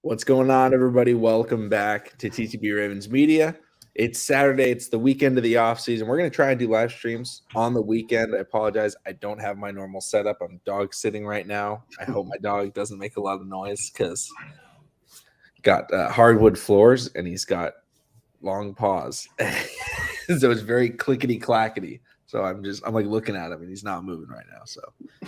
What's going on, everybody? Welcome back to TTB Ravens Media. It's Saturday. It's the weekend of the offseason. We're going to try and do live streams on the weekend. I apologize. I don't have my normal setup. I'm dog sitting right now. I hope my dog doesn't make a lot of noise because got hardwood floors and he's got long paws. So it's very clickety-clackety. So I'm like looking at him and he's not moving right now. So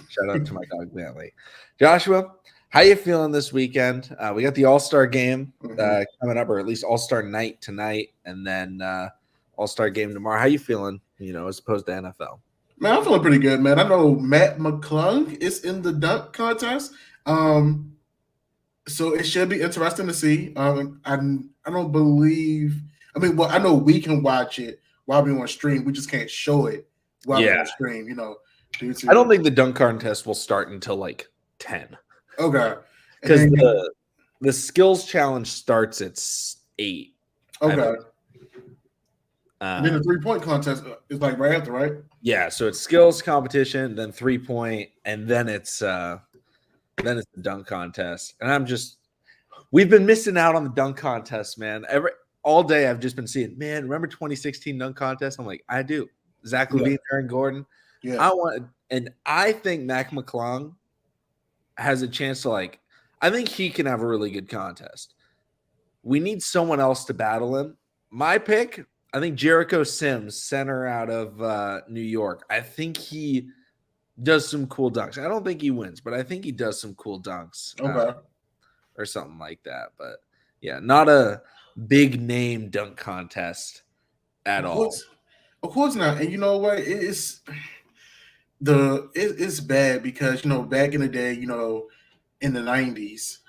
shout out to my dog, Bentley. Joshua, how you feeling this weekend? We got the All-Star game coming up, or at least All-Star night tonight, and then All-Star game tomorrow. How you feeling, as opposed to NFL? Man, I'm feeling pretty good, man. I know Matt McClung is in the dunk contest. So it should be interesting to see. I don't believe – I know we can watch it while we're on stream. We just can't show it while we're on stream, I don't think the dunk contest will start until like 10. Okay. Because the skills challenge starts at 8. Okay. And then the 3-point contest is like right after, right? Yeah, so it's skills competition, then 3-point, and then it's the dunk contest. And we've been missing out on the dunk contest, man. All day I've just been seeing, man, remember 2016 dunk contest? I'm like, I do. Zach LaVine, Aaron Gordon. Yeah. I think Mac McClung has a chance to I think he can have a really good contest. We need someone else to battle him. My pick, I think Jericho Sims, center out of New York. I think he does some cool dunks. I don't think he wins, but I think he does some cool dunks. Or something like that. But yeah, not a big name dunk contest at all. Of course not. And you know what? It's bad because back in the day, in the 90s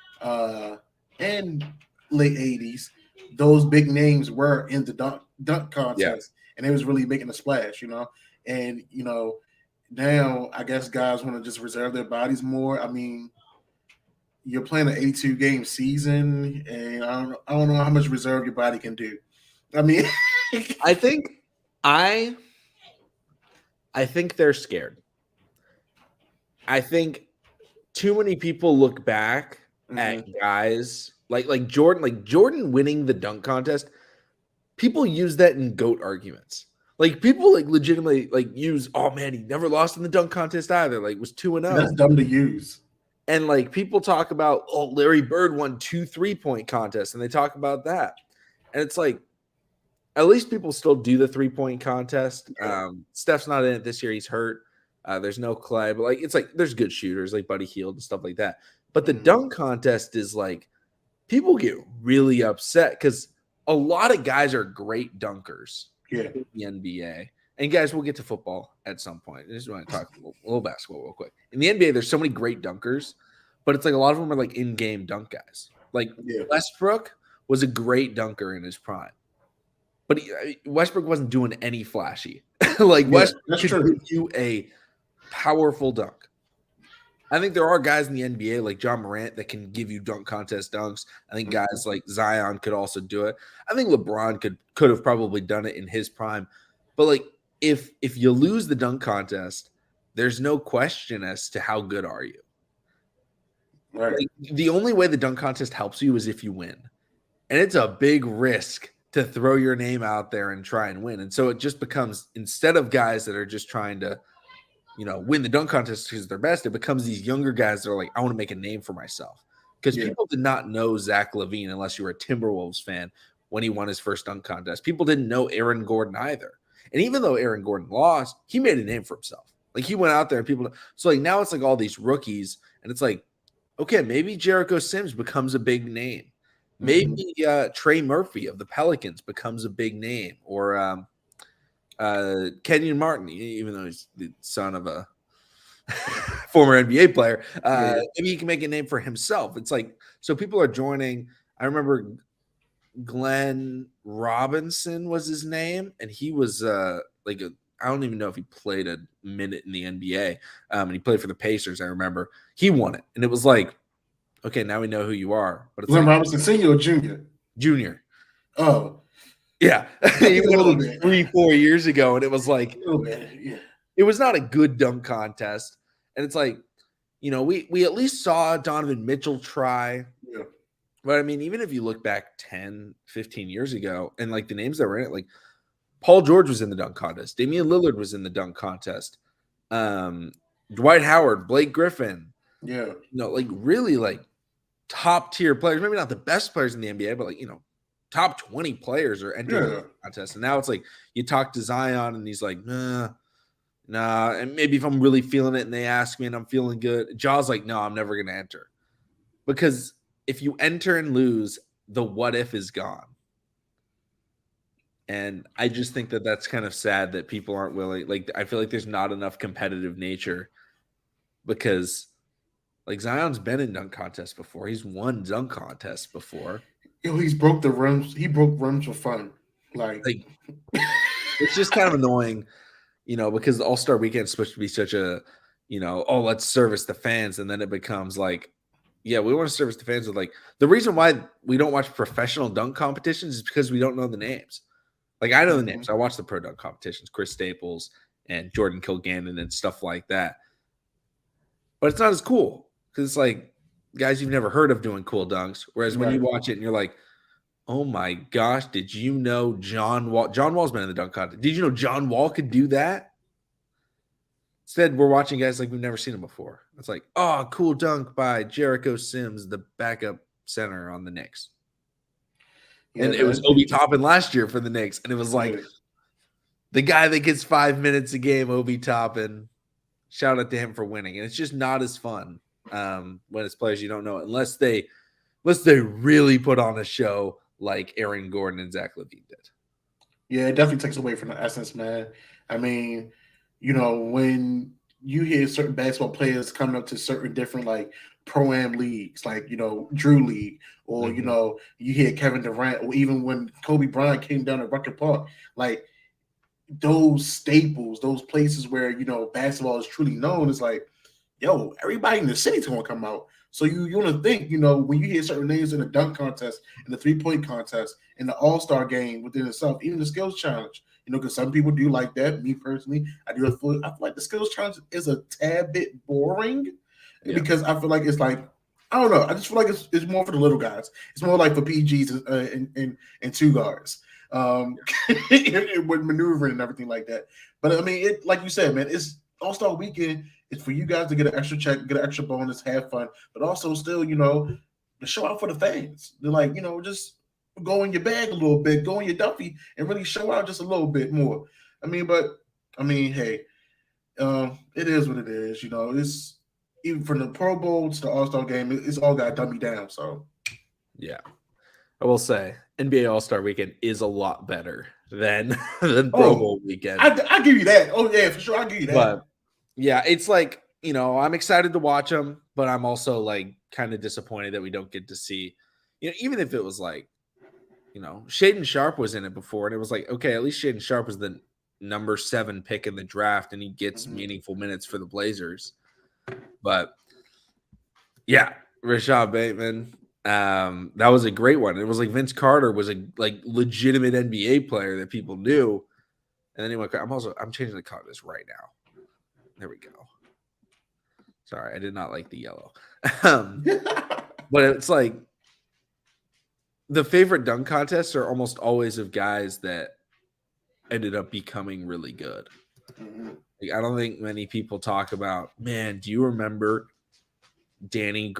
and late 80s, those big names were in the dunk contest, and they was really making a splash, And now I guess guys want to just reserve their bodies more. I mean, you're playing an 82-game season, and I don't know how much reserve your body can do. I mean, I think they're scared. I think too many people look back at guys like Jordan. Like Jordan winning the dunk contest, people use that in GOAT arguments. Like people legitimately use, oh man, he never lost in the dunk contest either. Was 2-0. That's dumb to use. And people talk about, oh, Larry Bird won 2 3-point contests, and they talk about that. And it's at least people still do the 3-point contest. Steph's not in it this year; he's hurt. There's no Clay, but there's good shooters like Buddy Hield and stuff like that. But the dunk contest is people get really upset because a lot of guys are great dunkers in the NBA. And guys, we'll get to football at some point. I just want to talk a little basketball real quick. In the NBA, there's so many great dunkers, but it's a lot of them are in-game dunk guys. Westbrook was a great dunker in his prime, but Westbrook wasn't doing any flashy. Westbrook could give you a powerful dunk. I think there are guys in the NBA like John Morant that can give you dunk contest dunks. I think guys like Zion could also do it. I think LeBron could have probably done it in his prime. But if you lose the dunk contest, there's no question as to how good are you. Right. The only way the dunk contest helps you is if you win. And it's a big risk to throw your name out there and try and win. And so it just becomes, instead of guys that are just trying to, win the dunk contest because they're best, it becomes these younger guys that are I want to make a name for myself. Because people did not know Zach LaVine unless you were a Timberwolves fan when he won his first dunk contest. People didn't know Aaron Gordon either. And even though Aaron Gordon lost, he made a name for himself. He went out there and people – so now it's all these rookies, and it's okay, maybe Jericho Sims becomes a big name. Maybe Trey Murphy of the Pelicans becomes a big name, or Kenyon Martin, even though he's the son of a former NBA player. Maybe he can make a name for himself. It's so people are joining. I remember Glenn Robinson was his name, and he was I don't even know if he played a minute in the NBA, and he played for the Pacers. I remember he won it, and it was okay, now we know who you are. But it's Glenn Robinson, senior or junior? Junior. Oh, yeah, he won 3-4 years ago, and it was it was not a good dunk contest, and it's we at least saw Donovan Mitchell try. But I mean, even if you look back 10, 15 years ago, and like the names that were in it, like Paul George was in the dunk contest, Damian Lillard was in the dunk contest, Dwight Howard, Blake Griffin, Yeah. like really like top tier players, maybe not the best players in the NBA, but like, top 20 players are entering the contest. And now it's like you talk to Zion and he's like, nah. And maybe if I'm really feeling it and they ask me and I'm feeling good, Ja's like, no, I'm never going to enter. Because if you enter and lose, the what if is gone. And I just think that that's kind of sad that people aren't willing. Like, I feel like there's not enough competitive nature because, like, Zion's been in dunk contests before. He's won dunk contests before. He's broke the rims. He broke rims for fun. Like it's just kind of annoying, because the All-Star Weekend is supposed to be such a, oh, let's service the fans. And then it becomes like, yeah, we want to service the fans with like the reason why we don't watch professional dunk competitions is because we don't know the names. Like I know the names. I watch the pro dunk competitions, Chris Staples and Jordan Kilgannon and stuff like that. But it's not as cool because it's like guys you've never heard of doing cool dunks. Whereas when you watch it and you're like, oh my gosh, did you know John Wall? John Wall's been in the dunk contest. Did you know John Wall could do that? Instead, we're watching guys like we've never seen them before. It's like, oh, cool dunk by Jericho Sims, the backup center on the Knicks. Yeah, and it was Obi Toppin last year for the Knicks. And it was like the guy that gets 5 minutes a game, Obi Toppin. Shout out to him for winning. And it's just not as fun when it's players you don't know, unless they really put on a show like Aaron Gordon and Zach LaVine did. Yeah, it definitely takes away from the essence, man. I mean, when you hear certain basketball players coming up to certain different like pro-am leagues, like, Drew League, or, you hear Kevin Durant, or even when Kobe Bryant came down to Rucker Park, like those staples, those places where, basketball is truly known, is like, yo, everybody in the city's going to come out. So you want to think, when you hear certain names in the dunk contest, in the 3-point contest, in the All-Star game within itself, even the skills challenge, because some people do like that. Me personally, I feel like the skills challenge is a tad bit boring because I feel like it's like, I don't know. I just feel like it's more for the little guys. It's more like for PGs and two guards with maneuvering and everything like that. But I mean, like you said, man, it's All-Star Weekend. It's for you guys to get an extra check, get an extra bonus, have fun, but also still, to show out for the fans. They're like, just go in your bag a little bit, go in your Duffy, and really show out just a little bit more. Hey, it is what it is. It's even from the Pro Bowl to the All-Star game, it's all got dummy down. So, yeah, I will say NBA All-Star Weekend is a lot better than Pro Bowl weekend. I give you that. Oh yeah, for sure, I give you that. But yeah, it's like, I'm excited to watch them, but I'm also like kind of disappointed that we don't get to see, even if it was like, Shaedon Sharpe was in it before, and it was like, okay, at least Shaedon Sharpe was the number 7 pick in the draft, and he gets meaningful minutes for the Blazers. But yeah, Rashad Bateman, that was a great one. It was like Vince Carter was a like legitimate NBA player that people knew, and then he went. I'm changing the colors right now. There we go. Sorry, I did not like the yellow. But it's like the favorite dunk contests are almost always of guys that ended up becoming really good. Like, I don't think many people talk about, man, do you remember Gerald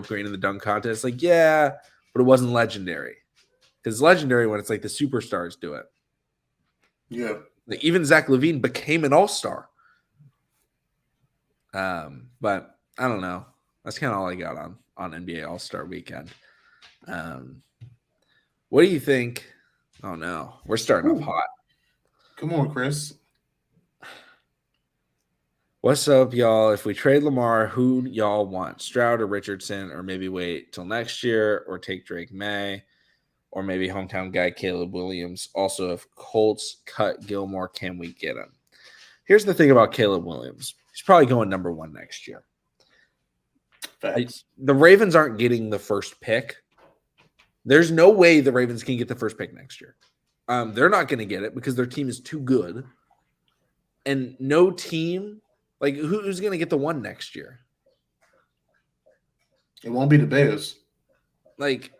Green in the dunk contest? Like, yeah, but it wasn't legendary. Because legendary when it's like the superstars do it. Yeah. Like, even Zach LaVine became an all-star. But I don't know. That's kind of all I got on NBA All-Star Weekend. What do you think? Oh no, we're starting off hot. Come on, Chris. What's up, y'all? If we trade Lamar, who y'all want? Stroud or Richardson, or maybe wait till next year, or take Drake May, or maybe hometown guy Caleb Williams. Also, if Colts cut Gilmore, can we get him? Here's the thing about Caleb Williams. He's probably going number 1 next year. The Ravens aren't getting the first pick. There's no way the Ravens can get the first pick next year. They're not going to get it because their team is too good. And no team, who's going to get the 1 next year? It won't be the Bears. like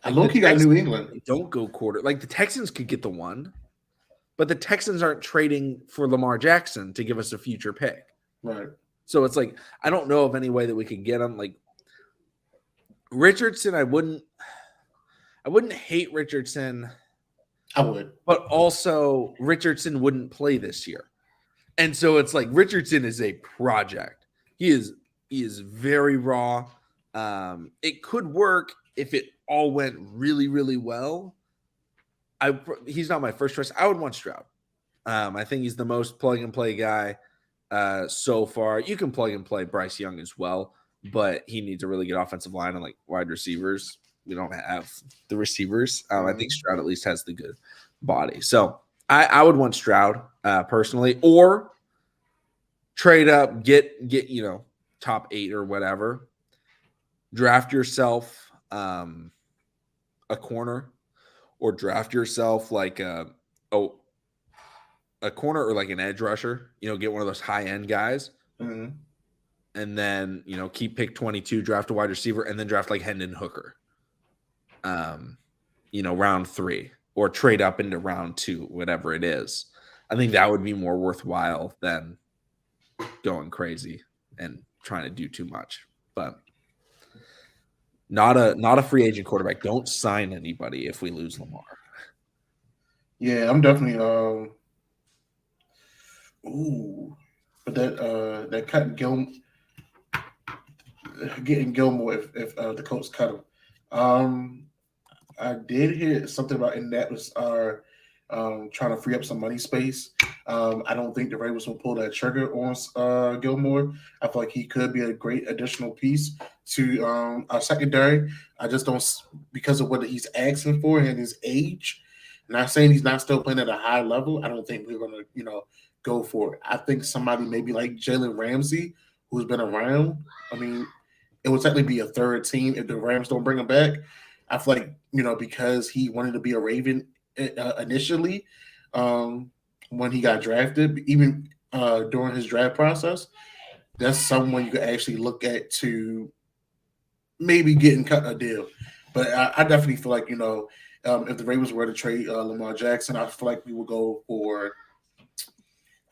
I low-key got New England. Don't go quarter. Like the Texans could get the one, but the Texans aren't trading for Lamar Jackson to give us a future pick. Right. So it's like, I don't know of any way that we could get him. Like Richardson, I wouldn't hate Richardson. I would. But also Richardson wouldn't play this year. And so it's like Richardson is a project. He is very raw. It could work if it all went really, really well. He's not my first choice. I would want Stroud. I think he's the most plug and play guy so far. You can plug and play Bryce Young as well, but he needs a really good offensive line and like wide receivers. We don't have the receivers. I think Stroud at least has the good body. So I would want Stroud personally, or trade up, get top 8 or whatever. Draft yourself a corner, or draft yourself like a corner or like an edge rusher. Get one of those high end guys, and then keep pick 22, draft a wide receiver, and then draft like Hendon Hooker. Round 3, or trade up into round 2, whatever it is. I think that would be more worthwhile than going crazy and trying to do too much. But not a free agent quarterback. Don't sign anybody if we lose Lamar. Yeah, I'm definitely but that cut getting Gilmore if the Colts cut him. I did hear something about Indianapolis are trying to free up some money space. I don't think the Ravens will pull that trigger on Gilmore. I feel like he could be a great additional piece to our secondary. I just don't, because of what he's asking for and his age. Not saying he's not still playing at a high level. I don't think we're going to, go for it. I think somebody maybe like Jalen Ramsey, who's been around. I mean, it would technically be a third team if the Rams don't bring him back. I feel like, because he wanted to be a Raven initially when he got drafted, even during his draft process, that's someone you could actually look at to maybe getting cut a deal. But I definitely feel like, if the Ravens were to trade Lamar Jackson, I feel like we would go for –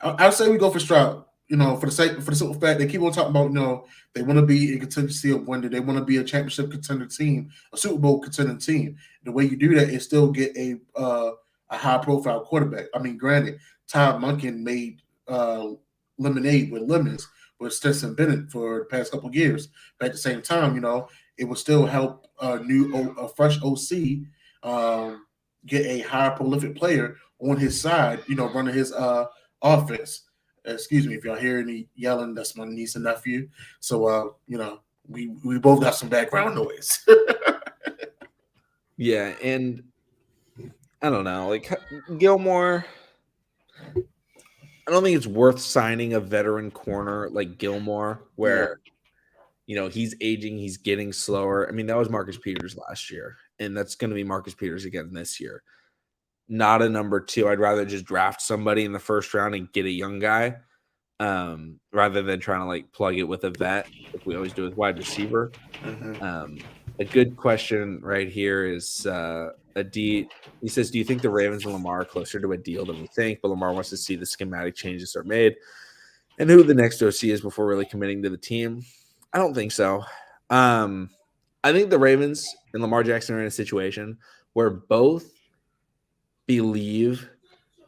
I would say we go for Stroud. For the simple fact they keep on talking about, they want to be in contingency of winning. They want to be a championship contender team, a Super Bowl contender team. The way you do that is still get a high-profile quarterback. I mean, granted, Todd Monken made lemonade with lemons with Stetson Bennett for the past couple of years. But at the same time, it will still help a fresh OC get a high prolific player on his side, running his offense. Excuse me if y'all hear any yelling. That's my niece and nephew. So we both got some background noise. Yeah, and I don't know, like Gilmore. I don't think it's worth signing a veteran corner like Gilmore, where he's aging, he's getting slower. I mean, that was Marcus Peters last year, and that's going to be Marcus Peters again this year. Not a number 2. I'd rather just draft somebody in the first round and get a young guy, rather than trying to like plug it with a vet, like we always do with wide receiver. A good question right here is Adit. He says, do you think the Ravens and Lamar are closer to a deal than we think? But Lamar wants to see the schematic changes are made and who the next OC is before really committing to the team. I don't think so. I think the Ravens and Lamar Jackson are in a situation where both believe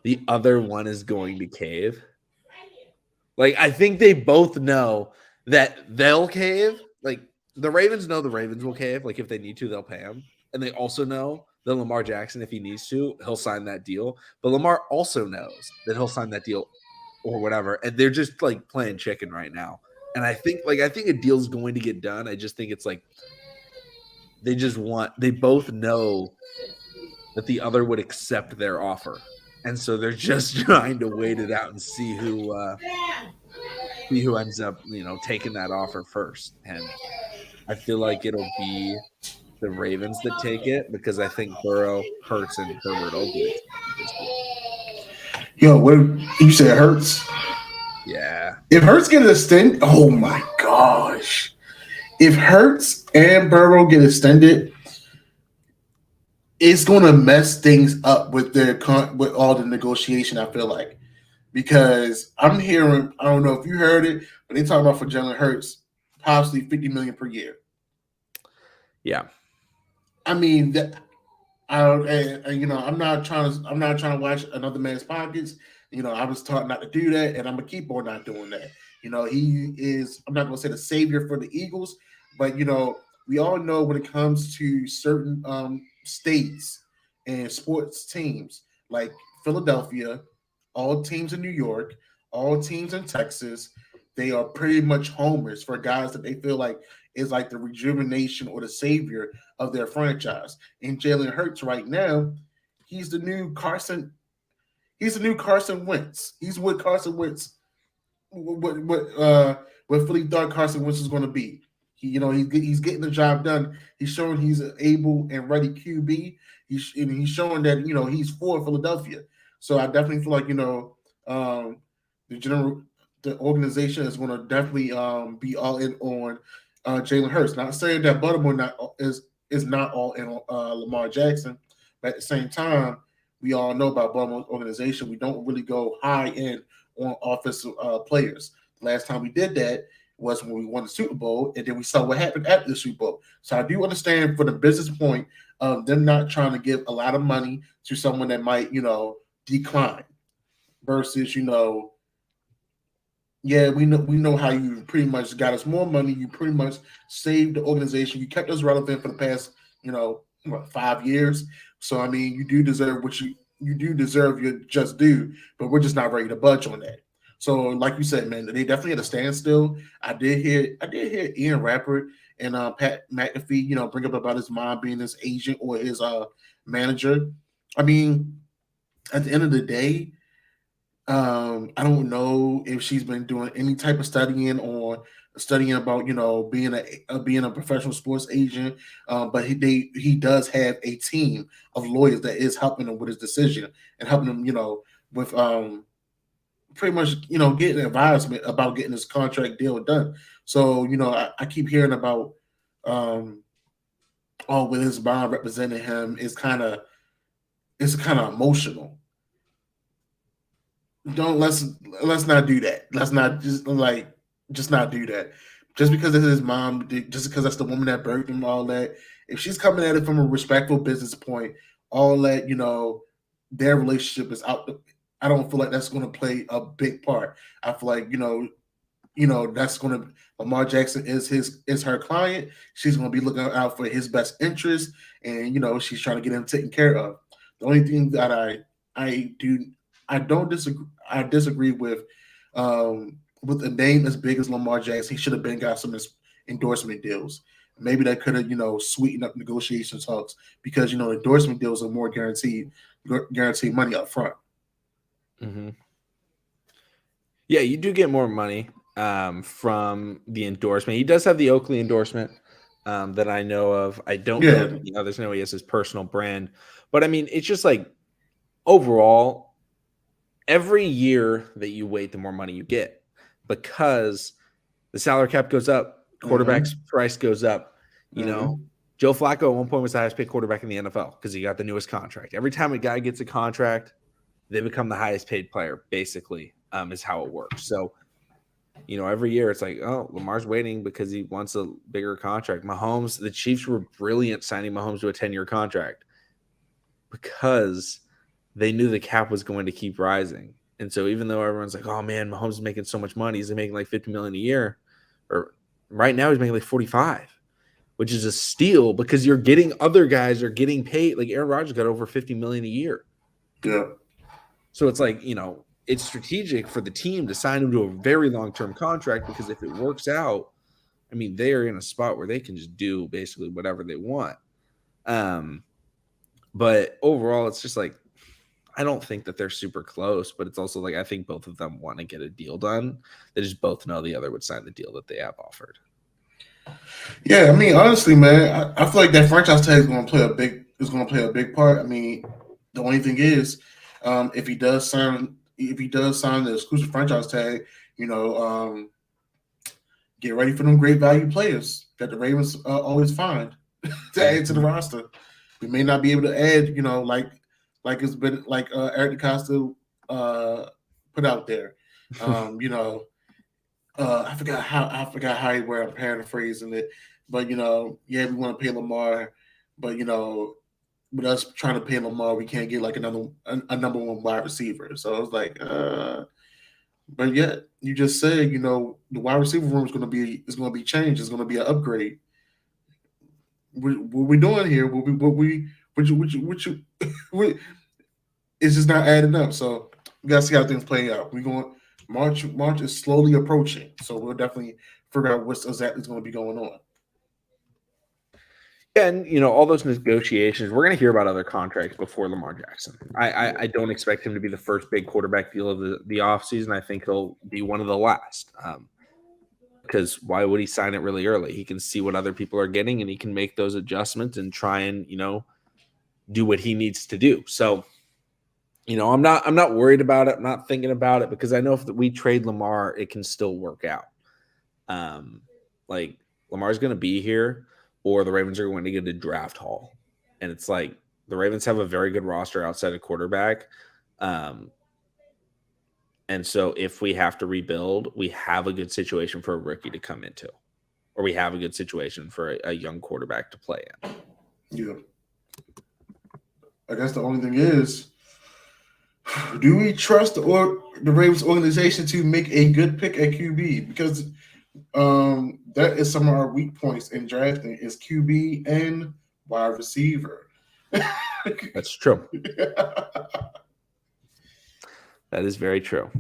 the other one is going to cave. Like, I think they both know that they'll cave. Like, the Ravens know the Ravens will cave. Like, if they need to, they'll pay him. And they also know that Lamar Jackson, if he needs to, he'll sign that deal. But Lamar also knows that he'll sign that deal or whatever. And they're just, like, playing chicken right now. And I think a deal's going to get done. I just think it's like they both know that the other would accept their offer. And so they're just trying to wait it out and see who ends up, taking that offer first. And I feel like it'll be the Ravens that take it, because I think Burrow, Hurts, and Herbert all get this deal. Yo, what you said? Hurts? Yeah. If Hurts gets a stint, oh my gosh! if Hurts and Burrow get extended, it's going to mess things up with with all the negotiation. I feel like, because I'm hearing, I don't know if you heard it, but they talk about for Jalen Hurts possibly $50 million per year. Yeah. I mean that. I'm not trying to watch another man's pockets. I was taught not to do that, and I'm gonna keep on not doing that. He is. I'm not gonna say the savior for the Eagles, but we all know when it comes to certain states and sports teams like Philadelphia, all teams in New York, all teams in Texas, they are pretty much homers for guys that they feel like is like the rejuvenation or the savior of their franchise. And Jalen Hurts right now, he's the new Carson. He's the new Carson Wentz. He's what Carson Wentz, what Philly thought Carson Wentz was going to be. He's getting the job done. He's showing he's an able and ready QB. He's showing that he's for Philadelphia. So I definitely feel like the organization is going to definitely be all in on Jalen Hurts. Not saying that Baltimore is not all in on Lamar Jackson, but at the same time, we all know about Baltimore's organization. We don't really go high end on offensive players. The last time we did that was when we won the Super Bowl, and then we saw what happened after the Super Bowl. So I do understand for the business point of them not trying to give a lot of money to someone that might, decline versus, yeah, we know how you pretty much got us more money. You pretty much saved the organization. You kept us relevant for the past, 5 years. So I mean, you do deserve you do deserve your just due, but we're just not ready to budge on that. So, like you said, man, they definitely had a standstill. I did hear Ian Rappert and Pat McAfee, bring up about his mom being his agent or his manager. I mean, at the end of the day, I don't know if she's been doing any type of studying about being a professional sports agent, but he does have a team of lawyers that is helping him with his decision and helping him with pretty much getting advisement about getting his contract deal done. So I keep hearing about with his bond representing him is kind of emotional. Let's not do that. Let's not just not do that. Just because it's his mom, just because that's the woman that birthed him, all that. If she's coming at it from a respectful business point, all that their relationship is out. I don't feel like that's going to play a big part. I feel like that's going to Lamar Jackson is her client. She's going to be looking out for his best interest, and she's trying to get him taken care of. The only thing that I disagree with a name as big as Lamar Jackson. He should have been got some endorsement deals. Maybe that could have sweetened up negotiation talks because endorsement deals are more guaranteed money up front. Mm-hmm. Yeah, you do get more money from the endorsement. He does have the Oakley endorsement that I know of. I don't know the others. I know he has his personal brand, but I mean, it's just like overall, every year that you wait, the more money you get because the salary cap goes up, quarterback's price goes up. Joe Flacco at one point was the highest paid quarterback in the NFL because he got the newest contract. Every time a guy gets a contract, they become the highest paid player, basically, is how it works. So, every year it's like, oh, Lamar's waiting because he wants a bigger contract. Mahomes, the Chiefs were brilliant signing Mahomes to a 10-year contract because they knew the cap was going to keep rising. And so even though everyone's like, oh man, Mahomes is making so much money, he's making like $50 million a year, or right now he's making like 45, which is a steal because you're getting other guys are getting paid. Like Aaron Rodgers got over $50 million a year. Yeah. So it's like, it's strategic for the team to sign him to a very long-term contract because if it works out, I mean, they are in a spot where they can just do basically whatever they want. But overall, it's just like, I don't think that they're super close, but it's also like, I think both of them want to get a deal done. They just both know the other would sign the deal that they have offered. Yeah, I mean, honestly, man, I feel like that franchise tag is going to play a big part. I mean, the only thing is, if he does sign the exclusive franchise tag, get ready for them great value players. that the Ravens always find to add to the roster. We may not be able to add, like it's been like Eric DeCosta put out there. I forgot how he were. I'm paraphrasing it, but we want to pay Lamar, but with us trying to pay Lamar, we can't get like a number one wide receiver. So I was like, but yet you just said, the wide receiver room is going to be changed. It's going to be an upgrade. What we doing here? It's just not adding up. So we got to see how things play out. We're going March is slowly approaching, so we'll definitely figure out what's exactly going to be going on. And all those negotiations, we're going to hear about other contracts before Lamar Jackson. I don't expect him to be the first big quarterback deal of the offseason. I think he'll be one of the last. Because why would he sign it really early? He can see what other people are getting, and he can make those adjustments and try and do what he needs to do. So, I'm not worried about it. I'm not thinking about it because I know if we trade Lamar, it can still work out. Like Lamar's going to be here, or the Ravens are going to get a draft haul, and it's like the Ravens have a very good roster outside of quarterback. And so if we have to rebuild, we have a good situation for a rookie to come into, or we have a good situation for a young quarterback to play in. Yeah. I guess the only thing is, do we trust the Ravens organization to make a good pick at QB? Because that is some of our weak points in drafting is QB and wide receiver. That's true. That is very true.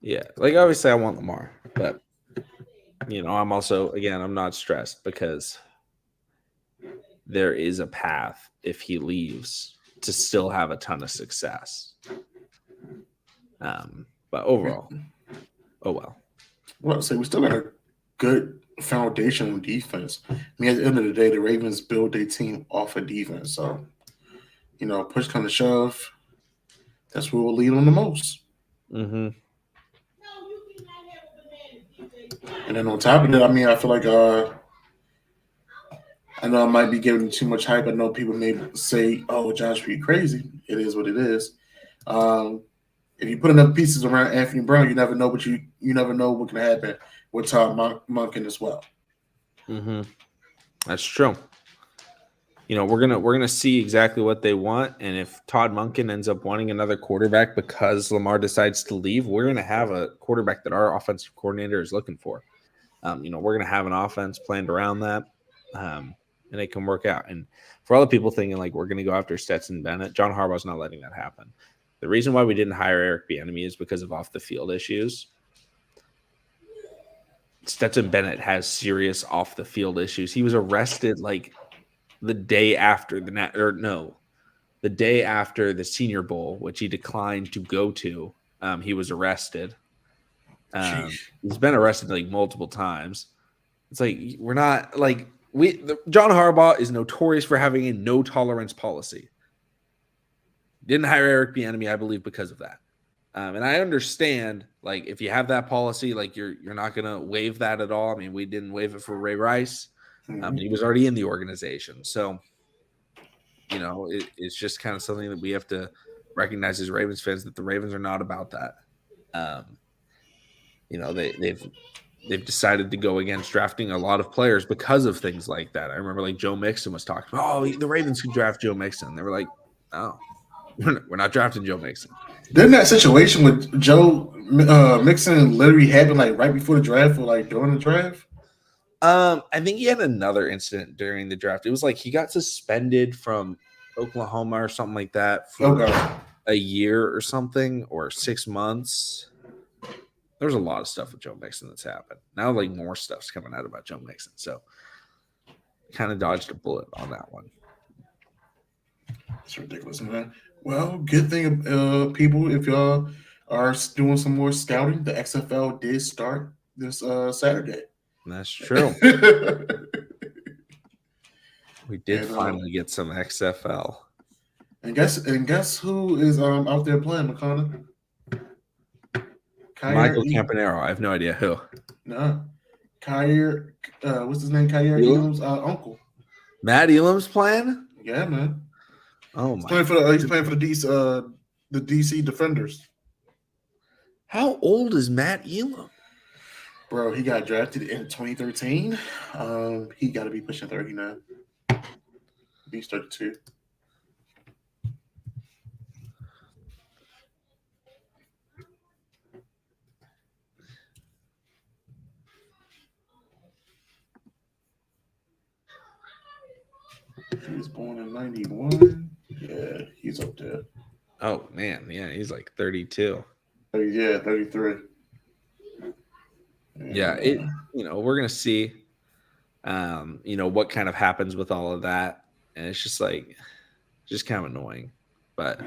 Yeah, like obviously I want Lamar, but I'm also, again, I'm not stressed because there is a path if he leaves to still have a ton of success. But overall, oh well. Well, we still got a good foundation on defense. I mean, at the end of the day, the Ravens build their team off of defense. So, push come to shove, that's where we'll lead on the most. Mm-hmm. And then on top of that, I mean, I feel like I know I might be giving too much hype. I know people may say, "Oh, Josh, are you crazy?" It is what it is. If you put enough pieces around Anthony Brown, you never know what you never know what can happen with Todd Monken as well. Mm-hmm. That's true. We're gonna see exactly what they want, and if Todd Monken ends up wanting another quarterback because Lamar decides to leave, we're gonna have a quarterback that our offensive coordinator is looking for. We're gonna have an offense planned around that, and it can work out. And for all the people thinking like we're gonna go after Stetson Bennett, John Harbaugh's not letting that happen. The reason why we didn't hire Eric Bieniemy is because of off the field issues. Stetson Bennett has serious off the field issues. He was arrested like the day after the day after the Senior Bowl, which he declined to go to. He was arrested. He's been arrested like multiple times. It's like we're not like John Harbaugh is notorious for having a no tolerance policy. Didn't hire Eric Bieniemy, I believe, because of that. And I understand, like, if you have that policy, like you're not gonna waive that at all. I mean, we didn't waive it for Ray Rice. He was already in the organization. So, it's just kind of something that we have to recognize as Ravens fans that the Ravens are not about that. They've decided to go against drafting a lot of players because of things like that. I remember like Joe Mixon was talking about, the Ravens could draft Joe Mixon. They were like, no, we're not drafting Joe Mixon. Didn't that situation with Joe Mixon literally happen like right before the draft or like during the draft? I think he had another incident during the draft. It was like he got suspended from Oklahoma or something like that for a year or something, or 6 months. There's a lot of stuff with Joe Mixon that's happened. Now, like, more stuff's coming out about Joe Mixon. So, kind of dodged a bullet on that one. It's ridiculous, man. Well, good thing, people, if y'all are doing some more scouting, the XFL did start this Saturday. That's true. We did finally get some XFL. And guess who is out there playing, McConnell? Michael Campanaro. I have no idea who. No. Kyer, what's his name? Kyer Elam's uncle. Matt Elam's playing? Yeah, man. Oh he's my! He's playing for the DC Defenders. How old is Matt Elam? Bro, he got drafted in 2013. He got to be pushing 30 now. He's 32. He was born in 91. Yeah, he's up there. Oh, man. Yeah, he's like 32. 33. Yeah, we're going to see, what kind of happens with all of that. And it's just kind of annoying. But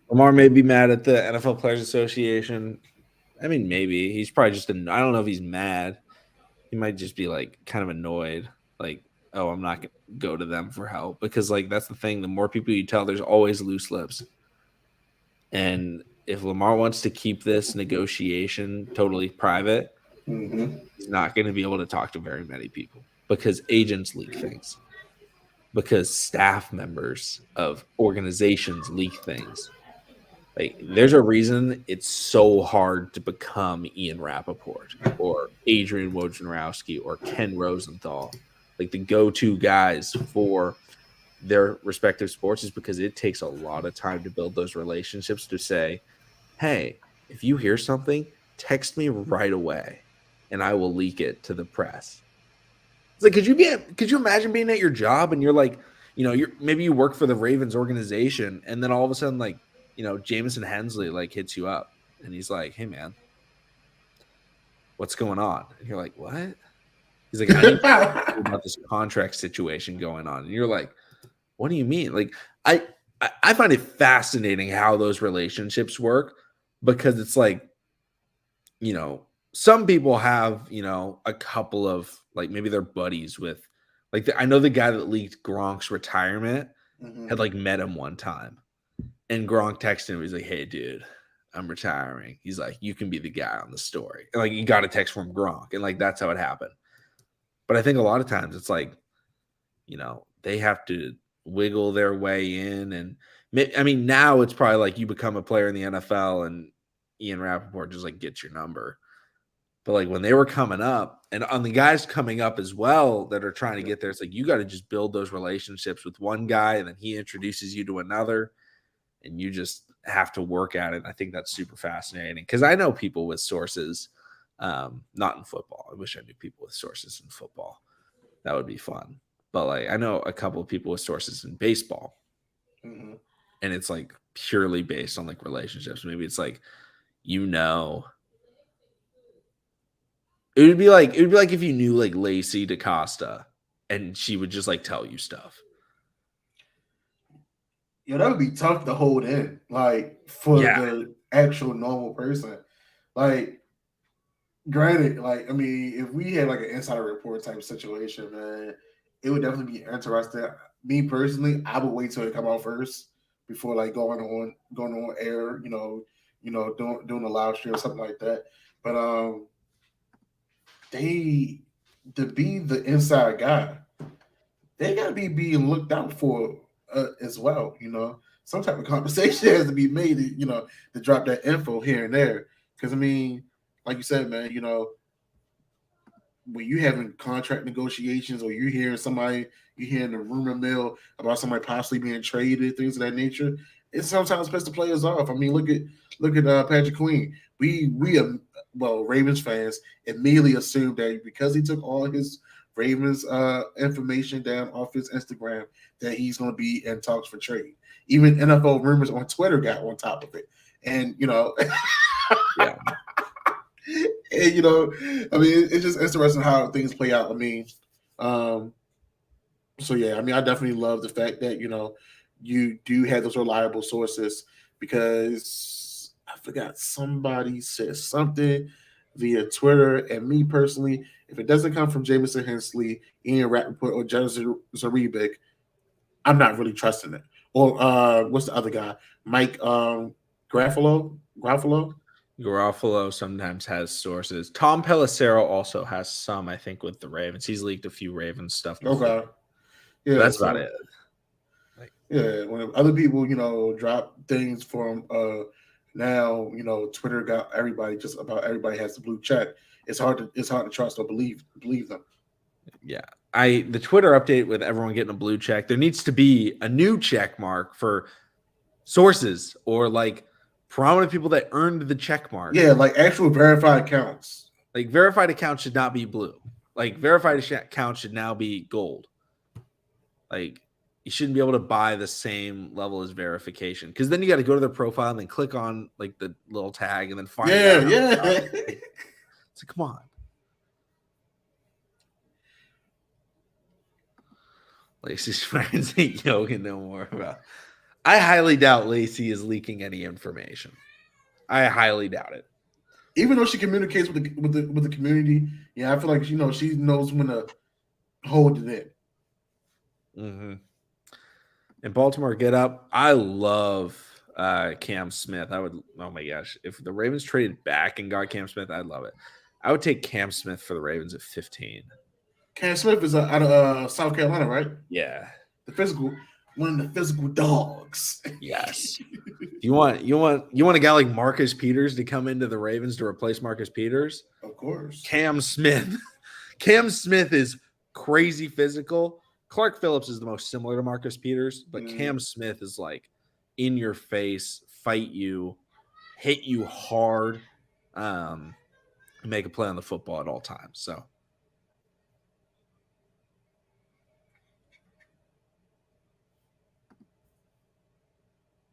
Lamar may be mad at the NFL Players Association. I mean, maybe. He's probably just, I don't know if he's mad. He might just be like kind of annoyed. Like, oh, I'm not going to go to them for help. Because like, that's the thing. The more people you tell, there's always loose lips. And if Lamar wants to keep this negotiation totally private, he's not going to be able to talk to very many people because agents leak things, because staff members of organizations leak things. Like, there's a reason it's so hard to become Ian Rappaport or Adrian Wojnarowski or Ken Rosenthal, like the go-to guys for their respective sports, is because it takes a lot of time to build those relationships to say, hey, if you hear something, text me right away and I will leak it to the press. It's like, could you imagine being at your job and you're like, maybe you work for the Ravens organization and then all of a sudden, like, Jamison Hensley like hits you up and he's like, hey man, what's going on? And you're like, what? He's like, I need to talk about this contract situation going on. And you're like, what do you mean? Like, I find it fascinating how those relationships work, because it's like, some people have, a couple of, like, maybe they're buddies with, like, I know the guy that leaked Gronk's retirement had like met him one time, and Gronk texted him. He's like, hey dude, I'm retiring. He's like, you can be the guy on the story. And like, you got a text from Gronk, and like, that's how it happened. But I think a lot of times it's like, they have to wiggle their way in. And I mean, now it's probably like you become a player in the NFL and Ian Rappaport just like gets your number. But like when they were coming up, and on the guys coming up as well that are trying to get there, it's like you got to just build those relationships with one guy, and then he introduces you to another, and you just have to work at it. And I think that's super fascinating, because I know people with sources, not in football. I wish I knew people with sources in football. That would be fun. But like, I know a couple of people with sources in baseball, and it's like purely based on like relationships. Maybe it's like, it would be like if you knew like Lacey DaCosta and she would just like tell you stuff. Yo, that would be tough to hold in, like, for the actual normal person. Like, granted, like, I mean, if we had like an insider report type situation, man, it would definitely be interesting. Me personally, I would wait till it come out first before like going on air, doing a live stream or something like that. But to be the inside guy, they gotta be being looked out for as well. Some type of conversation has to be made, to drop that info here and there. Because I mean, like you said, man, when you having contract negotiations, or you're hearing the rumor mill about somebody possibly being traded, things of that nature, it sometimes puts the players off. I mean, look at Patrick Queen. We Ravens fans immediately assumed that because he took all his Ravens information down off his Instagram, that he's going to be in talks for trade. Even NFL rumors on Twitter got on top of it, and yeah. And, I mean, it's just interesting how things play out. I mean, so yeah, I mean, I definitely love the fact that, you do have those reliable sources, because I forgot, somebody said something via Twitter, and me personally, if it doesn't come from Jamison Hensley, Ian Rappaport, or Jennifer Zarebic, I'm not really trusting it. Or what's the other guy? Mike Garafolo? Garofalo sometimes has sources. Tom Pelissero also has some, I think, with the Ravens. He's leaked a few Ravens stuff before. Okay. Yeah, That's about it. Yeah, when other people, drop things from now, Twitter got everybody just about everybody has the blue check. It's hard to trust or believe them. Yeah. The Twitter update with everyone getting a blue check, there needs to be a new check mark for sources or like prominent people that earned the check mark. Yeah, like actual verified accounts. Like verified accounts should not be blue. Like verified accounts should now be gold. Like you shouldn't be able to buy the same level as verification because then you got to go to their profile and then click on like the little tag and then find out. Yeah. It's like, come on. Lacey's friends ain't yoga no more about. I highly doubt Lacey is leaking any information. I highly doubt it. Even though she communicates with the community, I feel like she knows when to hold it in. Mm-hmm. In Baltimore, get up. I love Cam Smith. Oh my gosh, if the Ravens traded back and got Cam Smith, I'd love it. I would take Cam Smith for the Ravens at 15. Cam Smith is out of South Carolina, right? Yeah, one of the physical dogs. Yes. You want a guy like Marcus Peters to come into the Ravens to replace Marcus Peters? Of course. Cam Smith. Cam Smith is crazy physical. Clark Phillips is the most similar to Marcus Peters, but Cam Smith is like in your face, fight you, hit you hard, make a play on the football at all times. So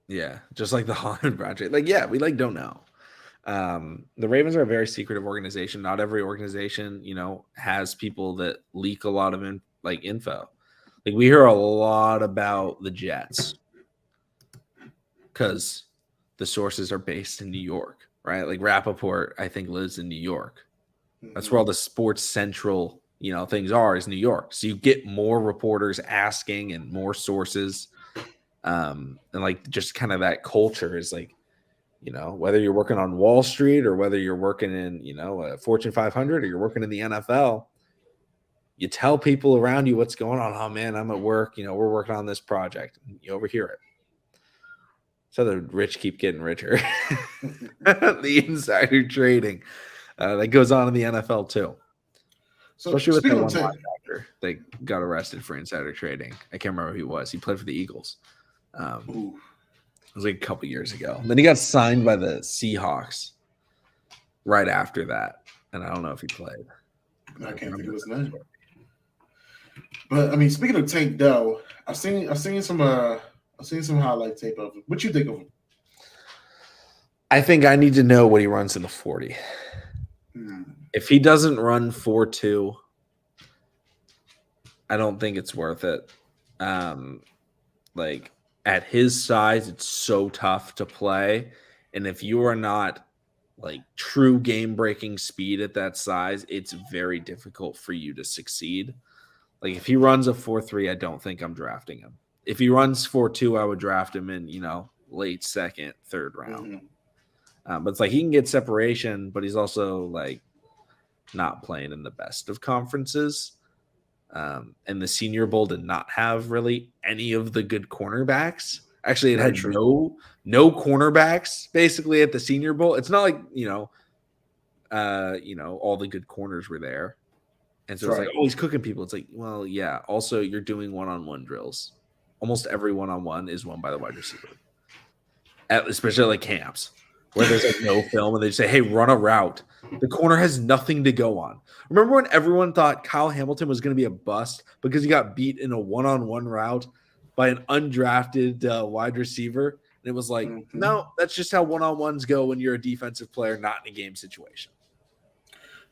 yeah, just like the Hollywood project. Like, yeah, we don't know. The Ravens are a very secretive organization. Not every organization, has people that leak a lot of info. Like we hear a lot about the Jets because the sources are based in New York, right? Like Rappaport, I think, lives in New York. That's where all the Sports Central, things are is New York. So you get more reporters asking and more sources. And like just kind of that culture is like, whether you're working on Wall Street or whether you're working in, a Fortune 500 or you're working in the NFL, you tell people around you what's going on. Oh man, I'm at work. We're working on this project. You overhear it. So the rich keep getting richer. The insider trading that goes on in the NFL too. So especially with that one linebacker that got arrested for insider trading. I can't remember who he was. He played for the Eagles. It was like a couple years ago. And then he got signed by the Seahawks right after that. And I don't know if he played. I can't think of his name. But I mean, speaking of Tank Dell, I've seen some highlight tape of him. What you think of him? I think I need to know what he runs in the 40. If he doesn't run 4.2, I don't think it's worth it. Like at his size, it's so tough to play. And if you are not like true game-breaking speed at that size, it's very difficult for you to succeed. Like if he runs a 4.3, I don't think I'm drafting him. If he runs 4.2, I would draft him in, late second, third round. But it's like he can get separation, but he's also like not playing in the best of conferences. And the Senior Bowl did not have really any of the good cornerbacks. Actually, it had no cornerbacks basically at the Senior Bowl. It's not like, all the good corners were there. And so it's like, oh, he's cooking people. It's like, well, yeah. Also, you're doing one-on-one drills. Almost every one-on-one is won by the wide receiver. Especially like camps where there's like no film and they say, hey, run a route. The corner has nothing to go on. Remember when everyone thought Kyle Hamilton was going to be a bust because he got beat in a one-on-one route by an undrafted wide receiver? And it was like, no, that's just how one-on-ones go when you're a defensive player, not in a game situation.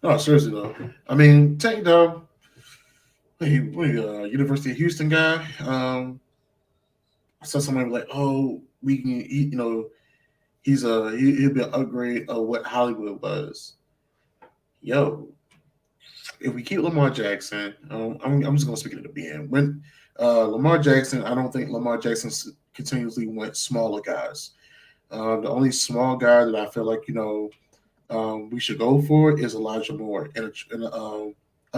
No, seriously though. I mean, Tank Dell, University of Houston guy. I saw somebody like, oh, we can, he'll be an upgrade of what Hollywood was. Yo, if we keep Lamar Jackson, I'm just gonna speak it at the beginning. When Lamar Jackson, I don't think Lamar Jackson continuously went smaller guys. The only small guy that I feel like we should go for is Elijah Moore in a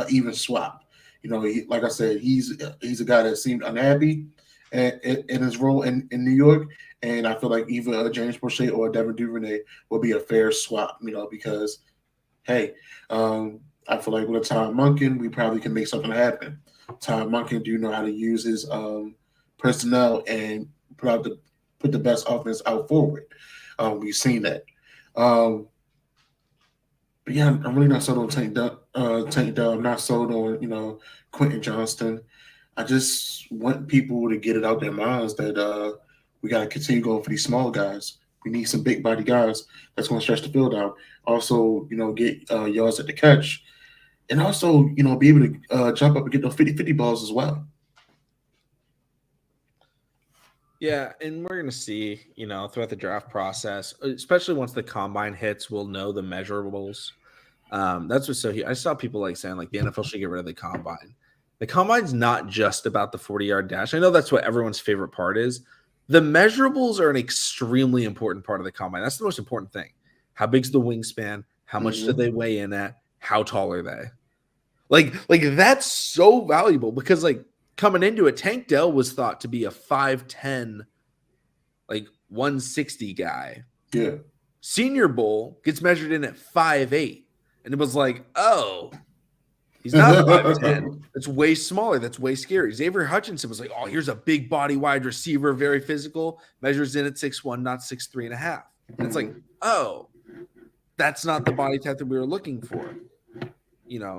even swap. Like I said, he's a guy that seemed unhappy in his role in New York, and I feel like either James Prochet or Devin Duvernay will be a fair swap. Because hey, I feel like with a Todd Monken, we probably can make something happen. Todd Monken do know how to use his personnel and put the best offense out forward. We've seen that. But yeah, I'm really not sold on Tank Dell. I'm not sold on Quentin Johnston. I just want people to get it out their minds that we got to continue going for these small guys. We need some big body guys that's going to stretch the field out. Also, get yards at the catch, and also be able to jump up and get those 50-50 balls as well. Yeah, and we're going to see, throughout the draft process, especially once the combine hits, we'll know the measurables. That's what's so huge. I saw people saying the NFL should get rid of the combine. The combine's not just about the 40-yard dash. I know that's what everyone's favorite part is. The measurables are an extremely important part of the combine. That's the most important thing. How big's the wingspan? How much do they weigh in at? How tall are they? Like that's so valuable because coming into it, Tank Dell was thought to be a 5'10", 160 guy. Yeah. Senior Bowl gets measured in at 5'8". And it was oh, he's not 5'10". That's way smaller. That's way scary. Xavier Hutchinson was oh, here's a big body wide receiver, very physical, measures in at 6'1", not 6'3.5". And it's oh, that's not the body type that we were looking for.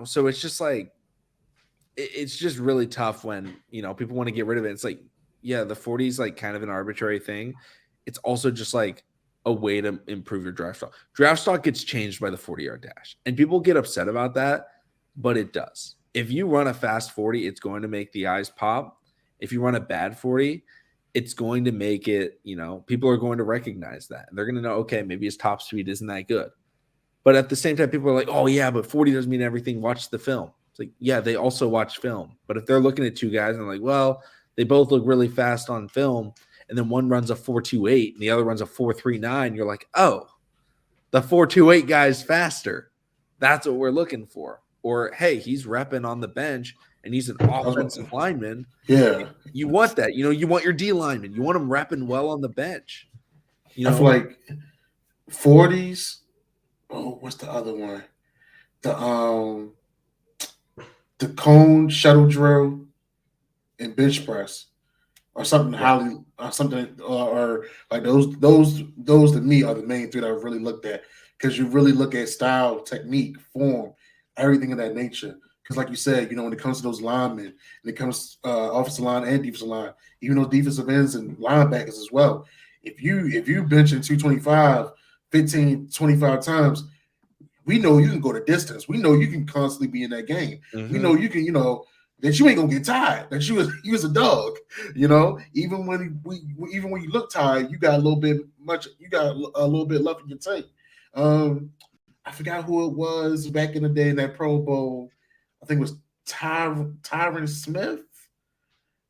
So it's just it's just really tough when, people want to get rid of it. It's yeah, the 40 is kind of an arbitrary thing. It's also just a way to improve your draft stock. Draft stock gets changed by the 40-yard dash, and people get upset about that, but it does. If you run a fast 40, it's going to make the eyes pop. If you run a bad 40, it's going to make it, people are going to recognize that. They're going to know, okay, maybe his top speed isn't that good. But at the same time, people are oh, yeah, but 40 doesn't mean everything. Watch the film. It's yeah, they also watch film. But if they're looking at two guys and well, they both look really fast on film, and then one runs a 4.28 and the other runs a 4.39, you're oh, the 4.28 guy is faster. That's what we're looking for. Or, hey, he's repping on the bench and he's an offensive lineman. Yeah. You want that. You want your D lineman. You want him repping well on the bench. I feel like 40s. Oh, what's the other one? The cone shuttle drill and bench press. Or something highly, or those to me are the main three that I've really looked at, because you really look at style, technique, form, everything of that nature. Because like you said, when it comes to those linemen, and it comes offensive line and defensive line, even those defensive ends and linebackers as well. If you benching 225, 15, 25 times, we know you can go the distance. We know you can constantly be in that game. We know you can, that you ain't gonna get tired. That you was a dog, Even when you look tired, you got a little bit left in your tank. I forgot who it was back in the day in that Pro Bowl. I think it was Tyron Smith.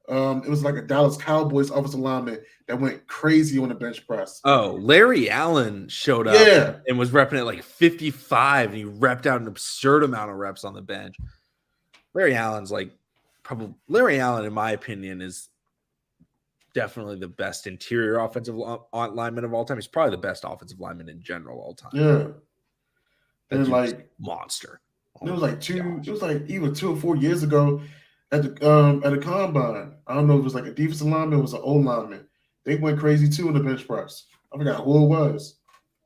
It was a Dallas Cowboys offensive lineman that went crazy on the bench press. Oh, Larry Allen showed up and was repping at 55, and he repped out an absurd amount of reps on the bench. Larry Allen's Larry Allen, in my opinion, is definitely the best interior offensive lineman of all time. He's probably the best offensive lineman in general all time. Yeah. And monster. It was even 2 or 4 years ago at the combine. I don't know if it was a defensive lineman, it was an old lineman. They went crazy too in the bench press. I forgot who it was.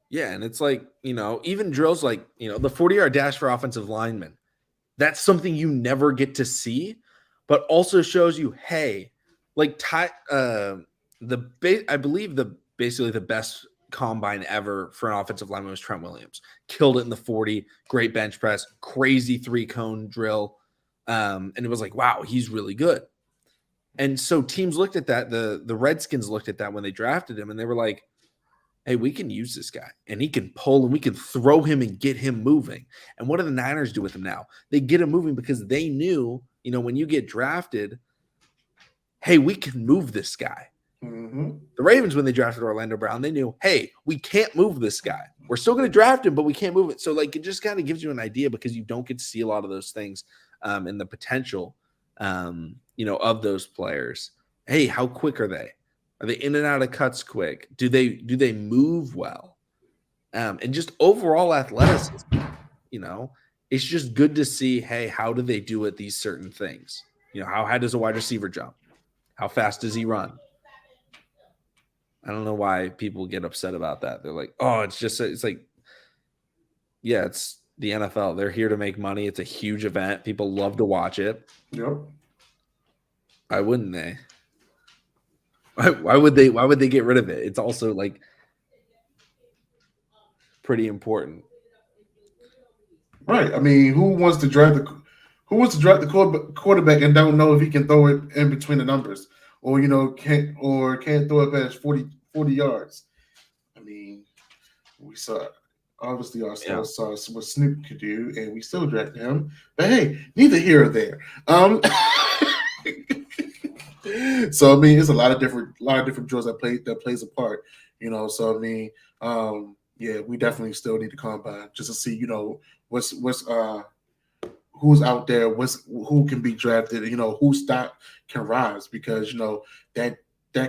Yeah, and it's even drills the 40-yard dash for offensive linemen. That's something you never get to see, but also shows you, hey, I believe basically the best combine ever for an offensive lineman was Trent Williams. Killed it in the 40, great bench press, crazy 3-cone drill. And it was wow, he's really good. And so teams looked at that. The Redskins looked at that when they drafted him, and they were hey, we can use this guy, and he can pull, and we can throw him and get him moving. And what do the Niners do with him now? They get him moving because they knew, when you get drafted, hey, we can move this guy. Mm-hmm. The Ravens, when they drafted Orlando Brown, they knew, hey, we can't move this guy. We're still going to draft him, but we can't move it. So, like, it just kind of gives you an idea because you don't get to see a lot of those things and the potential, of those players. Hey, how quick are they? Are they in and out of cuts quick? Do they move well? And just overall athleticism, it's just good to see, hey, how do they do at these certain things? How high does a wide receiver jump? How fast does he run? I don't know why people get upset about that. They're like, oh, it's like, yeah, it's the NFL. They're here to make money. It's a huge event. People love to watch it. Yep. Why wouldn't they? Why would they get rid of it? It's also like pretty important. Right. I mean, who wants to draft the quarterback and don't know if he can throw it in between the numbers, or can't throw it past 40 yards? I mean, we saw obviously ourselves saw what Snoop could do, and we still drafted him. But hey, neither here or there. So I mean, it's a lot of different drills that plays a part. So I mean, yeah, we definitely still need to combine just to see, what's who's out there, who can be drafted, whose stock can rise, because that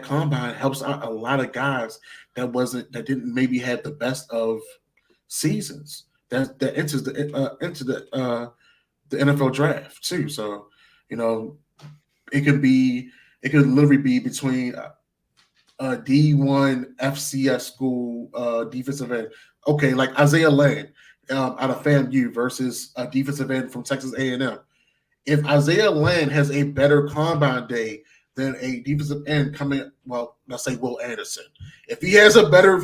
combine helps out a lot of guys that didn't maybe have the best of seasons that enters into the NFL draft too. So it could literally be between a D1 FCS school defensive end. Okay, like Isaiah Land out of FAMU versus a defensive end from Texas A&M. If Isaiah Land has a better combine day than a defensive end coming, well, let's say Will Anderson. If he has a better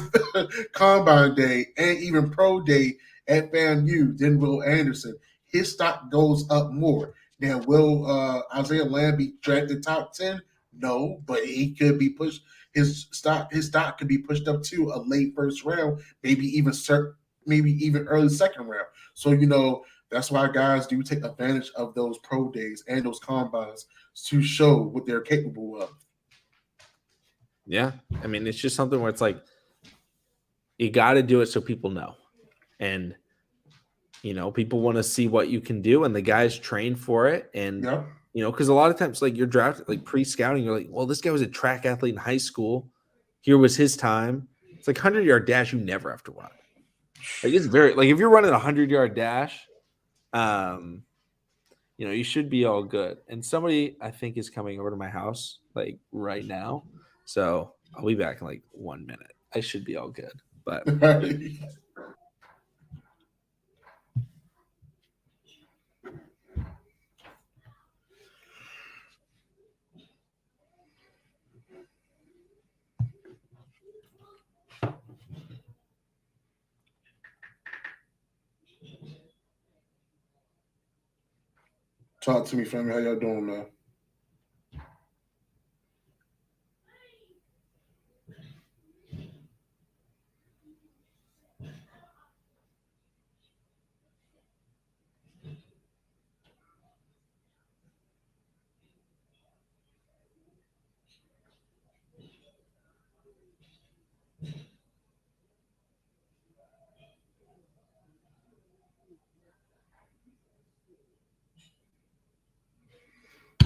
combine day and even pro day at FAMU than Will Anderson, his stock goes up more. Now, will Isaiah Land be drafted top 10? No, but he could be pushed. His stock could be pushed up to a late first round, maybe even early second round. So that's why guys do take advantage of those pro days and those combines to show what they're capable of. Yeah, I mean, it's just something where it's like you got to do it so people know, and people want to see what you can do, and the guys train for it, and because a lot of times, like, you're drafted, like, pre-scouting, you're like, well, this guy was a track athlete in high school. Here was his time. It's like 100-yard dash you never have to run. Like, it's very, like, if you're running a 100-yard dash, you should be all good. And somebody, I think, is coming over to my house, like, right now. So I'll be back in, like, 1 minute. I should be all good. But talk to me, family. How y'all doing, man?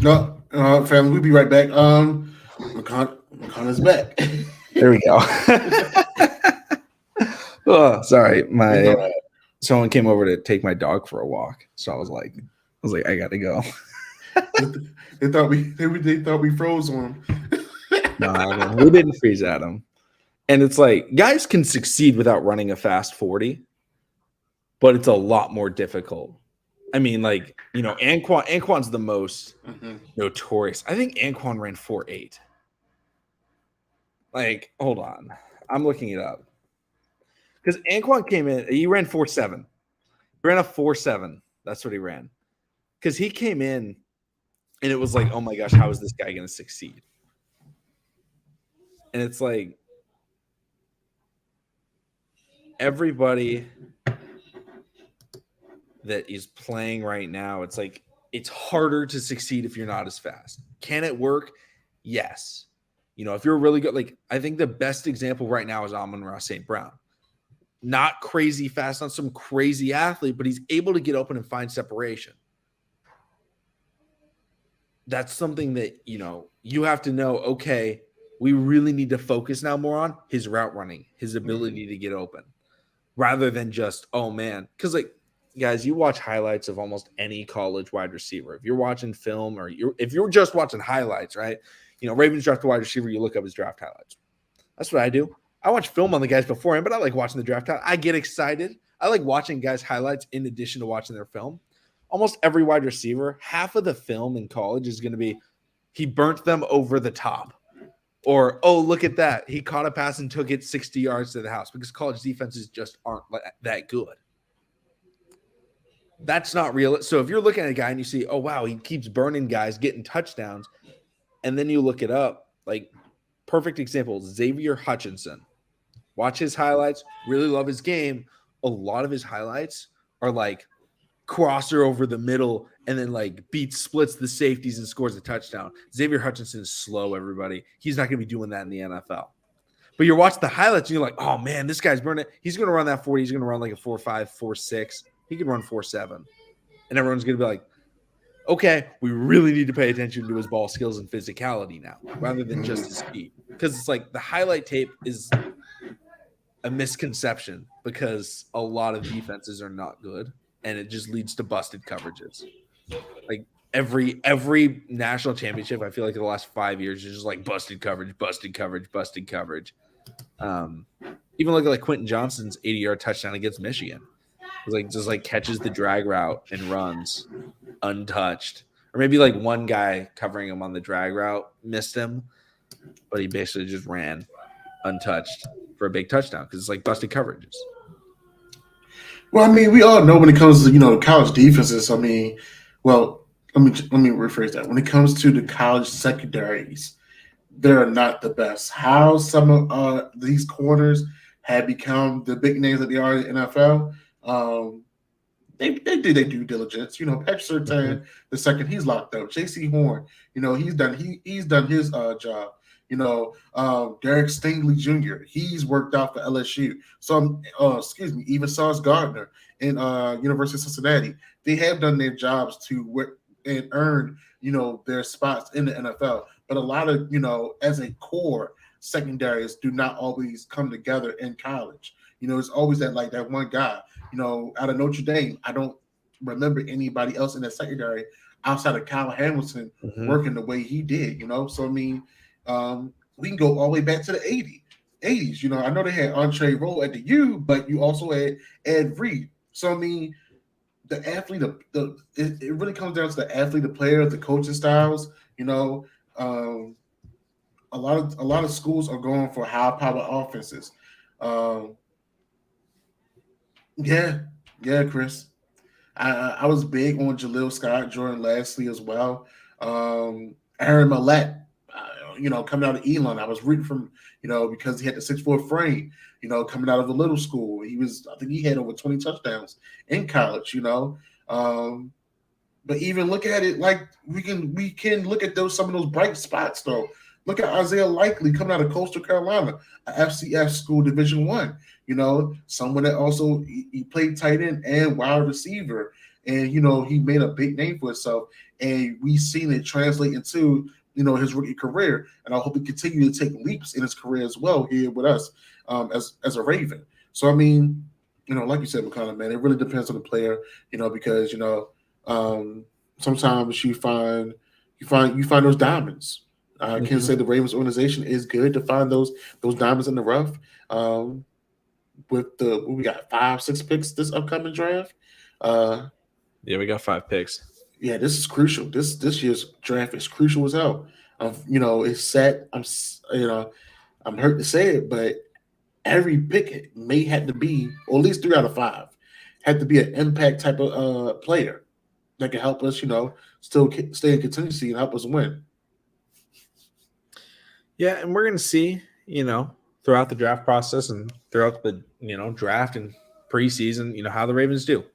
No, family, we'll be right back. McConnell's back. there we go. Oh, sorry. Someone came over to take my dog for a walk. So I was like, I got to go. They thought we froze on him. No, we didn't freeze at him. And it's like, guys can succeed without running a fast 40, but it's a lot more difficult. I mean, like, Anquan's the most notorious. I think Anquan ran 4.8. Like, hold on. I'm looking it up. Because Anquan came in, he ran 4.7. He ran a 4.7. That's what he ran. Because he came in, and it was like, oh my gosh, how is this guy going to succeed? And it's like, everybody that is playing right now, it's like, it's harder to succeed if you're not as fast. Can it work? Yes. If you're really good, like I think the best example right now is Amon-Ra St. Brown. Not crazy fast, not some crazy athlete, but he's able to get open and find separation. That's something that, you have to know, okay, we really need to focus now more on his route running, his ability to get open, rather than just, oh man. Because like, guys, you watch highlights of almost any college wide receiver. If you're watching film or if you're just watching highlights, right? Ravens draft a wide receiver, you look up his draft highlights. That's what I do. I watch film on the guys beforehand, but I like watching the draft. I get excited. I like watching guys' highlights in addition to watching their film. Almost every wide receiver, half of the film in college is going to be he burnt them over the top. Or, oh, look at that. He caught a pass and took it 60 yards to the house, because college defenses just aren't that good. That's not real. So if you're looking at a guy and you see, oh, wow, he keeps burning guys, getting touchdowns, and then you look it up, like perfect example, Xavier Hutchinson. Watch his highlights, really love his game. A lot of his highlights are like crosser over the middle and then like splits the safeties and scores a touchdown. Xavier Hutchinson is slow, everybody. He's not going to be doing that in the NFL. But you're watching the highlights and you're like, oh man, this guy's burning it. He's going to run that 40. He's going to run like a 4.5, 4.6. He could run 4.7. And everyone's going to be like, okay, we really need to pay attention to his ball skills and physicality now, rather than just his speed. Because it's like the highlight tape is a misconception, because a lot of defenses are not good, and it just leads to busted coverages. Like every national championship, I feel like in the last 5 years is just like busted coverage, busted coverage, busted coverage. Even look at like Quentin Johnston's 80-yard touchdown against Michigan. It's like just like catches the drag route and runs untouched. Or maybe like one guy covering him on the drag route missed him, but he basically just ran untouched for a big touchdown, because it's like busted coverages. Well, I mean, we all know when it comes to college defenses. I mean, well, let me rephrase that. When it comes to the college secondaries, they're not the best. How some of these corners have become the big names that they are in the NFL, they did their due diligence. Patrick Surtain, the second, he's locked up. J.C. Horn, he's done his job. Derek Stingley Jr., he's worked out for LSU. So, even Sauce Gardner in University of Cincinnati, they have done their jobs to work and earn, their spots in the NFL. But a lot of, as a core, secondaries do not always come together in college. It's always that one guy, out of Notre Dame. I don't remember anybody else in that secondary outside of Kyle Hamilton working the way he did, So, I mean, we can go all the way back to the 80s. I know they had Andre Rolle at the U, but you also had Ed Reed. So, I mean, the athlete, it really comes down to the athlete, the player, the coaching styles. A lot of schools are going for high power offenses. Yeah, Chris. I was big on Jaleel Scott, Jordan Lastly as well. Aaron Millette, coming out of Elon, I was rooting for him, because he had the 6'4" frame, coming out of a little school. I think he had over 20 touchdowns in college, But even look at it like we can look at some of those bright spots though. Look at Isaiah Likely coming out of Coastal Carolina, a FCS school, Division I. Someone that also he played tight end and wide receiver, and he made a big name for himself. And we've seen it translate into his rookie career, and I hope he continue to take leaps in his career as well here with us as a Raven. So I mean, like you said, McConnell, man, it really depends on the player, because sometimes you find those diamonds. I can say the Ravens organization is good to find those diamonds in the rough. We got 5-6 picks this upcoming draft. Yeah, we got 5 picks. Yeah, this is crucial. This year's draft is crucial as hell. It's set. I'm hurt to say it, but every pick may have to be, or at least 3 out of 5, had to be an impact type of player that can help us, still stay in contingency and help us win. Yeah, and we're going to see, throughout the draft process and throughout the, draft and preseason, how the Ravens do.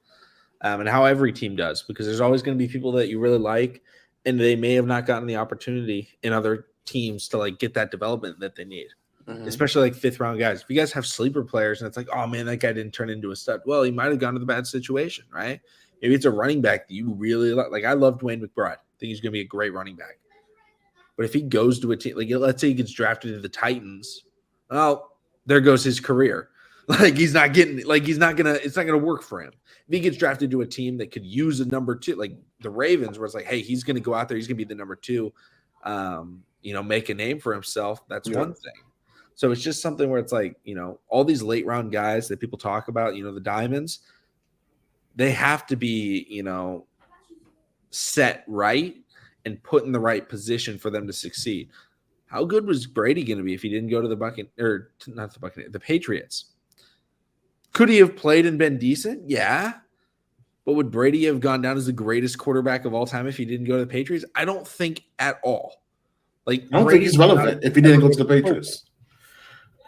And how every team does, because there's always going to be people that you really like, and they may have not gotten the opportunity in other teams to like get that development that they need. Especially like 5th round guys. If you guys have sleeper players and it's like, oh man, that guy didn't turn into a stud. Well, he might have gone to the bad situation, right? Maybe it's a running back that you really like. I love Dwayne McBride. I think he's going to be a great running back. But if he goes to a team, like let's say he gets drafted to the Titans, well, there goes his career. Like he's not getting, like it's not gonna work for him. If he gets drafted to a team that could use a number 2, like the Ravens, where it's like, hey, he's going to go out there, he's going to be the number 2, make a name for himself. That's one thing. So it's just something where it's like, all these late round guys that people talk about, the diamonds, they have to be, set right and put in the right position for them to succeed. How good was Brady going to be if he didn't go to the Patriots? Could he have played and been decent? Yeah. But would Brady have gone down as the greatest quarterback of all time if he didn't go to the Patriots? I don't think at all. Like I don't think he's relevant if he didn't go to the Patriots.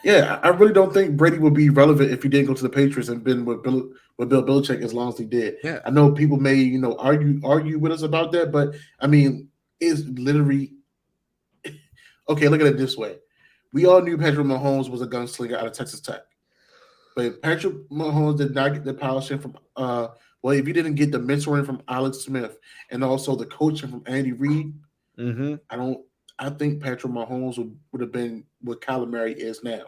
Yeah, I really don't think Brady would be relevant if he didn't go to the Patriots and been with Bill Belichick as long as he did. Yeah. I know people may, argue with us about that, but I mean, it's literally okay. Look at it this way: we all knew Patrick Mahomes was a gunslinger out of Texas Tech, but Patrick Mahomes did not get the polishing from. If he didn't get the mentoring from Alex Smith and also the coaching from Andy Reid, I think Patrick Mahomes would have been what Kyler Murray is now.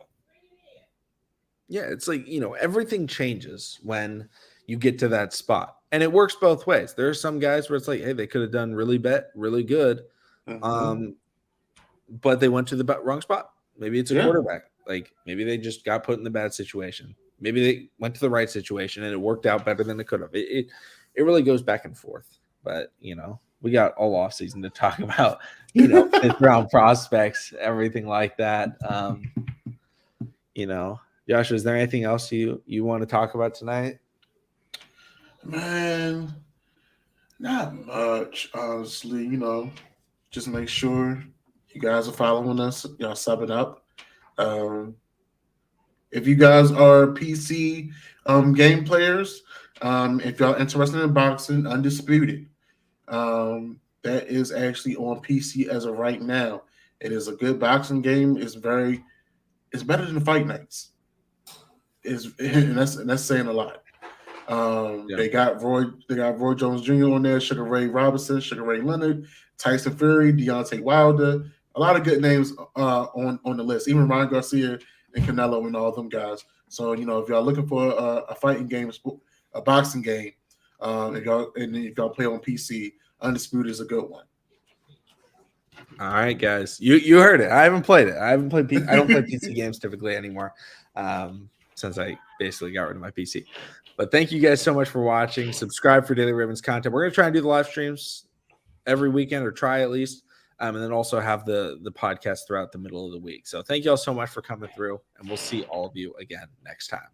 Yeah, it's like, everything changes when you get to that spot. And it works both ways. There are some guys where it's like, hey, they could have done really good. But they went to the wrong spot. Maybe it's a quarterback. Like maybe they just got put in the bad situation. Maybe they went to the right situation and it worked out better than it could have. It really goes back and forth. But, we got all offseason to talk about, 5th round prospects, everything like that. Joshua, is there anything else you want to talk about tonight? Man, not much, honestly. Just make sure you guys are following us. Y'all sub it up. If you guys are PC game players, if y'all interested in boxing, Undisputed. That is actually on PC as of right now. It is a good boxing game. It's better than Fight Nights. And that's saying a lot. They got Roy Jones Jr. on there, Sugar Ray Robinson, Sugar Ray Leonard, Tyson Fury, Deontay Wilder. A lot of good names on the list. Even Ryan Garcia and Canelo and all them guys. So if y'all looking for a fighting game, a boxing game, if y'all play on PC, Undisputed is a good one. All right, guys, you heard it. I haven't played it. I don't play PC games typically anymore, since I basically got rid of my PC. But thank you guys so much for watching. Subscribe for Daily Ravens content. We're gonna try and do the live streams every weekend, or try at least, and then also have the podcast throughout the middle of the week. So thank you all so much for coming through, and we'll see all of you again next time.